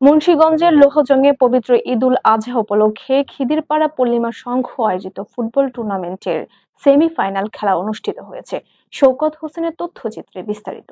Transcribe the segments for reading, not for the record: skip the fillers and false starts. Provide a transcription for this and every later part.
মুন্সিগঞ্জের লোহজংয়ে পবিত্র ঈদুল আজহা উপলক্ষে খিদিরপাড়া পল্লিমা সংঘ আয়োজিত ফুটবল টুর্নামেন্টের সেমিফাইনাল খেলা অনুষ্ঠিত হয়েছে। শওকত হোসেনের তথ্যচিত্রে বিস্তারিত।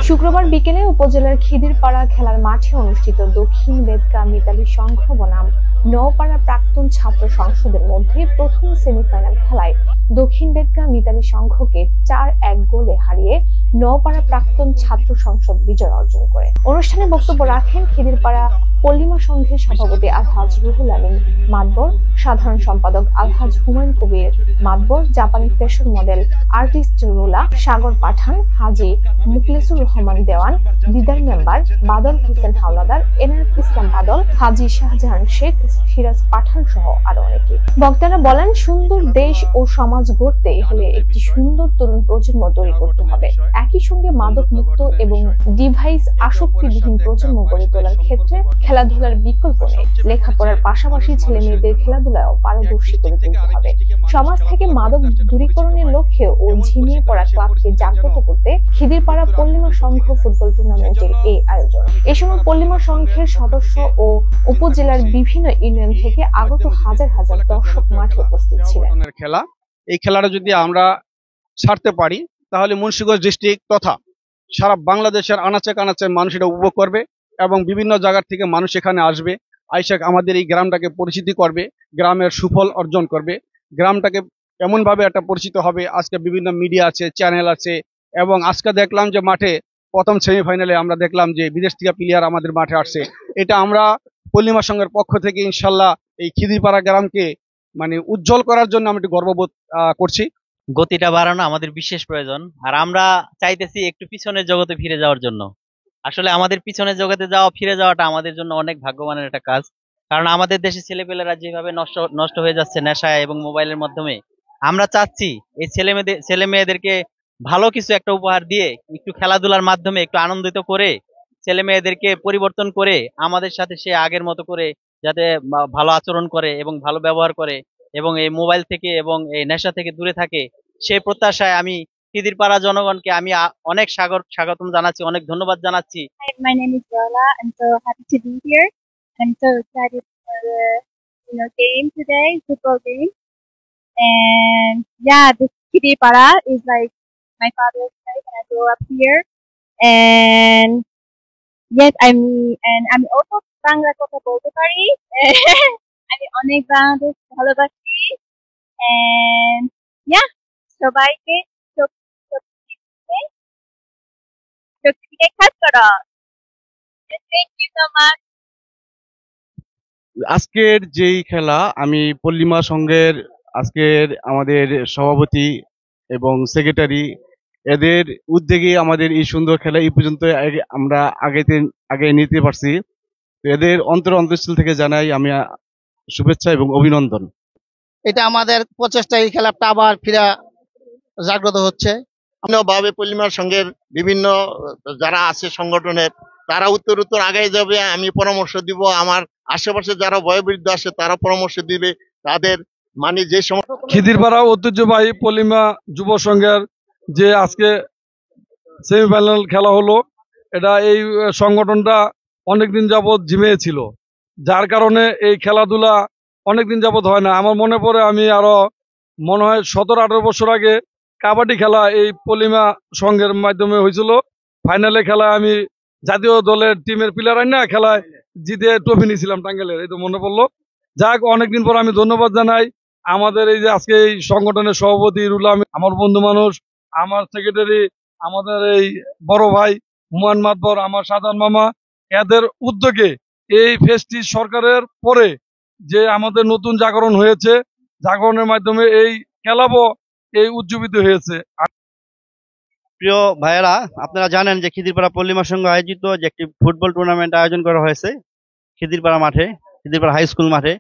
শুক্রবার বিকেলে উপজেলার খিদিরপাড়া খেলার মাঠে অনুষ্ঠিত দক্ষিণ বেদকা মিতালি সংঘ বনাম নওপাড়া প্রাক্তন ছাত্র সংসদের মধ্যে প্রথম সেমিফাইনাল খেলায় দক্ষিণ বেদকা মিতালি সংঘকে ৪-১ গোলে হারিয়ে নওপাড়া প্রাক্তন ছাত্র সংসদ বিজয় অর্জন করে। অনুষ্ঠানে বক্তব্য রাখেন খিদিরপাড়া পল্লিমা সংঘের সভাপতি আলহাজ রুহুল আমিন মাদবর, সাধারণ সম্পাদক আলহাজ হুমায়ুন কবির মাদবর, জাপানি ফ্যাশন মডেল আর্টিস্ট রুলা, সাগর পাঠান, হাজী মুখলিসুর রহমান দেওয়ান, দিদার মেম্বার, বাদল হোসেন হাওলাদার, এনায়েত ইসলাম বাদল, হাজী শাহজাহান শেখ, সিরাজ পাঠান সহ আরো অনেকে। বক্তারা বলেন, সুন্দর দেশ ও সমাজ গড়তে হলে একটি সুন্দর তরুণ প্রজন্ম তৈরি করতে হবে। একই সঙ্গে মাদক মুক্ত এবং ডিভাইস আসক্তিবিহীন প্রজন্ম গড়ে তোলার ক্ষেত্রে খেলাধুলার বিকল্প নেই। লেখাপড়ার পাশাপাশি ছেলে মেয়েদের খেলাধুলায়ও পারদর্শী করে তুলতে হবে। সমাজ থেকে মাদক দূরীকরণের লক্ষ্যে ও ঝিমিয়ে পড়া ক্লাবকে জাগ্রত করতে খিদিরপাড়া পল্লিমা সংঘ ফুটবল টুর্নামেন্টের এই আয়োজন। এ সময় পল্লিমা সংঘের সদস্য ও উপজেলার বিভিন্ন ইউনিয়ন থেকে আগত হাজার হাজার দর্শক মাঠে উপস্থিত ছিলেন। এই খেলাটা যদি আমরা ছাড়তে পারি তাহলে মুন্সিগঞ্জ ডিস্ট্রিক্ট তথা সারা বাংলাদেশের আনাচে কানাচে মানুষ এটা উপভোগ করবে এবং বিভিন্ন জায়গার থেকে মানুষ এখানে আসবে, আইসা আমাদের এই গ্রামটাকে পরিচিতি করবে, গ্রামের সুফল অর্জন করবে, গ্রামটাকে এমনভাবে একটা পরিচিত হবে। আজকে বিভিন্ন মিডিয়া আছে, চ্যানেল আছে, এবং আজকে দেখলাম যে মাঠে প্রথম সেমিফাইনালে আমরা দেখলাম যে বিদেশ থেকে প্লেয়ার আমাদের মাঠে আসছে। এটা আমরা পল্লিমা সংঘের পক্ষ থেকে ইনশাল্লাহ এই খিদিরপাড়া গ্রামকে উজ্জ্বল করার জন্য আমি একটু গর্ববোধ করছি। গতিটা বাড়ানো আমাদের বিশেষ প্রয়োজন, আর আমরা চাইতেছি একটু পিছনের জগতে ফিরে যাওয়ার জন্য। আসলে আমাদের পিছনের জগতে ফিরে যাওয়াটা আমাদের জন্য অনেক ভাগ্যবানের একটা কাজ, কারণ আমাদের দেশে ছেলেপেলেরা যেভাবে নষ্ট হয়ে যাচ্ছে নেশায় এবং মোবাইলের মাধ্যমে, আমরা চাচ্ছি এই ছেলে মেয়েদেরকে ভালো কিছু একটা উপহার দিয়ে একটু খেলাধুলার মাধ্যমে একটু আনন্দিত করে ছেলে মেয়েদেরকে পরিবর্তন করে আমাদের সাথে সে আগের মতো করে যাতে ভালো আচরণ করে এবং ভালো ব্যবহার করে এবং এই মোবাইল থেকে এবং এই নেশা থেকে দূরে থাকে, সেই প্রত্যাশায় আমি খিদিরপাড়া জনগণকে আমি অনেক স্বাগতম জানাচ্ছি, অনেক ধন্যবাদ জানাচ্ছি। Hi, my name is Rola. I'm so happy to be here. I'm so excited for the game today, football game. And yeah, this Khidipara is like my father's place, and I grew up here. And yes, I'm also Bangla কথা বলতে পারি। আমি অনেক বাংলাদেশ ভালোবাসি। And yeah, সবাইকে কাজ করো। Thank you so much. আজকের যেই খেলা, আমি পল্লিমা সংঘের আজকের আমাদের সভাপতি এবং সেক্রেটারি এদের উদ্যোগে আমাদের এই সুন্দর খেলা এই পর্যন্ত আমরা আগে নিতে পারছি। এদের অন্তঃস্থল থেকে জানাই আমি শুভেচ্ছা এবং অভিনন্দন। এটা আমাদের প্রচেষ্টা, এই খেলাটা আবার ফিরে জাগ্রত হচ্ছে। ভাবে পল্লিমার সঙ্গে বিভিন্ন যারা আছে সংগঠনের, তারা উত্তর আগায় যাবে। আমি পরামর্শ দিব, আমার আশেপাশে যারা বয়োবৃদ্ধ আছে তারা পরামর্শ দিবে তাদের যে সমস্ত খিদিরপাড়া ঐতিহ্যবাহী পল্লিমা যুব সংঘের যে আজকে সেমিফাইনাল খেলা হলো, এটা এই সংগঠনটা অনেকদিন যাবৎ ঝিমিয়ে ছিল, যার কারণে এই খেলাধুলা অনেকদিন যাবৎ হয় না। আমার মনে পড়ে আমি আরো মনে হয় 17-18 বছর আগে কাবাডি খেলা এই পল্লিমা সংঘের মাধ্যমে হয়েছিল। ফাইনালে খেলায় আমি জাতীয় দলের টিমের প্লেয়ার না খেলায় জিতে ট্রফি নিয়েছিলাম টাঙ্গাইলের, এই তো মনে পড়লো। যাক, অনেকদিন পর আমি ধন্যবাদ জানাই আমাদের এই যে আজকে এই সংগঠনের সভাপতি রুলা, আমার বন্ধু মানুষ, আমার সেক্রেটারি, আমাদের এই বড় ভাই হুমায়ুন মাদবর, আমার সাধারণ মামা, এদের উদ্যোগে এই ফেস্টিজ সরকারের পরে যে আমাদের নতুন জাগরণ হয়েছে, জাগরণের মাধ্যমে এই খেলাবো এই উজ্জীবিত হয়েছে। প্রিয় ভাইয়েরা, আপনারা জানেন যে খিদিরপাড়া পল্লিমা সংঘ আয়োজিত যে একটি ফুটবল টুর্নামেন্ট আয়োজন করা হয়েছে খিদিরপাড়া মাঠে, খিদিরপাড়া হাই স্কুল মাঠে।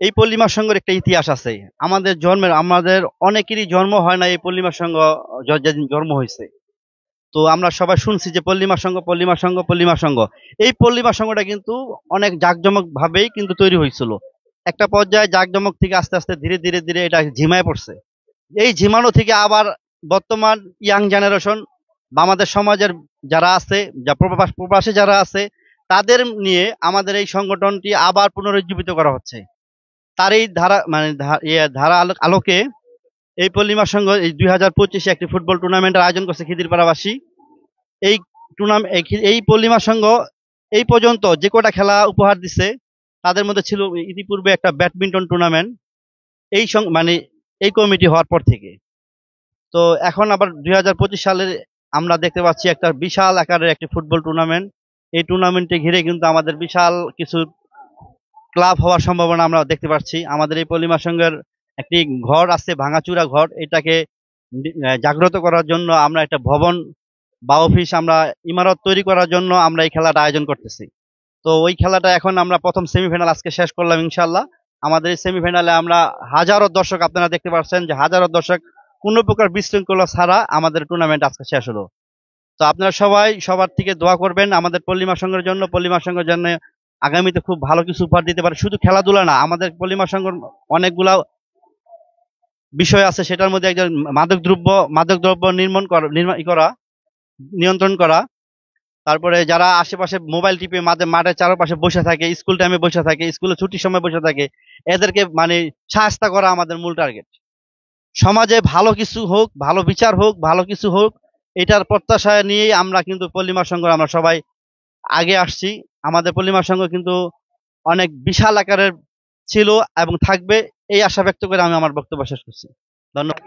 এই পল্লিমা সংঘের একটা ইতিহাস আছে। আমাদের অনেকেরই জন্ম হয় না এই পল্লিমা সংঘ যেদিন জন্ম হয়েছে। তো আমরা সবাই শুনছি যে পল্লিমা সংঘ। এই পল্লিমা সংঘটা কিন্তু অনেক জাঁকজমক ভাবেই কিন্তু তৈরি হয়েছিল। একটা পর্যায়ে জাঁকজমক থেকে আস্তে আস্তে ধীরে ধীরে এটা ঝিমায় পড়ছে। এই ঝিমানো থেকে আবার বর্তমান ইয়াং জেনারেশন বা আমাদের সমাজের যারা আছে, যা প্রবাসী যারা আছে, তাদের নিয়ে আমাদের এই সংগঠনটি আবার পুনরুজ্জীবিত করা হচ্ছে। তার এই ধারা মানে ধারা আলোকে এই পল্লিমা সংঘ এই 2025-এ একটি ফুটবল টুর্নামেন্টের আয়োজন করছে খিদিরপাড়াবাসী। এই এই পল্লিমা সংঘ এই পর্যন্ত যে কটা খেলা উপহার দিছে তাদের মধ্যে ছিল ইতিপূর্বে একটা ব্যাডমিন্টন টুর্নামেন্ট মানে এই কমিটি হওয়ার পর থেকে। তো এখন আবার 2025 সালে আমরা দেখতে পাচ্ছি একটা বিশাল আকারের একটি ফুটবল টুর্নামেন্ট। এই টুর্নামেন্টে ঘিরে কিন্তু আমাদের বিশাল কিছু ক্লাব হওয়ার সম্ভাবনা আমরা দেখতে পাচ্ছি। আমাদের এই পল্লিমা সংঘের একটি ঘর আছে, ভাঙাচুরা ঘর, এটাকে জাগ্রত করার জন্য আমরা একটা ভবন বা অফিস, আমরা ইমারত তৈরি করার জন্য আমরা এই খেলাটা আয়োজন করতেছি। তো ওই খেলাটা এখন আমরা প্রথম সেমিফাইনাল আজকে শেষ করলাম ইনশাল্লাহ। আমাদের এই সেমিফাইনালে আমরা হাজারো দর্শক, আপনারা দেখতে পাচ্ছেন যে হাজারো দর্শক কোনো প্রকার বিশৃঙ্খলা ছাড়া আমাদের টুর্নামেন্ট আজকে শেষ হলো। তো আপনারা সবাই সবার থেকে দোয়া করবেন আমাদের পল্লিমা সংঘের জন্য, পল্লিমা সংঘের জন্য আগামীতে খুব ভালো কিছু উপহার দিতে পারে। শুধু খেলাধুলা না, আমাদের পল্লিমা সংঘের অনেকগুলা বিষয় আছে, সেটার মধ্যে একজন মাদকদ্রব্য নিয়ন্ত্রণ করা, তারপরে যারা আশেপাশে মোবাইল টিপে মাঠের চারপাশে বসে থাকে, স্কুল টাইমে বসে থাকে, স্কুলে ছুটির সময় বসে থাকে, এদেরকে মানে শাস্তি করা আমাদের মূল টার্গেট। সমাজে ভালো কিছু হোক, ভালো বিচার হোক, ভালো কিছু হোক, এটার প্রত্যাশা নিয়েই আমরা কিন্তু পল্লিমা সংঘ আমরা সবাই আগে আসছি। আমাদের পল্লিমা সংঘ কিন্তু অনেক বিশাল আকারের ছিল এবং থাকবে, এই আশা ব্যক্ত করে আমি আমার বক্তব্য শেষ করছি। ধন্যবাদ।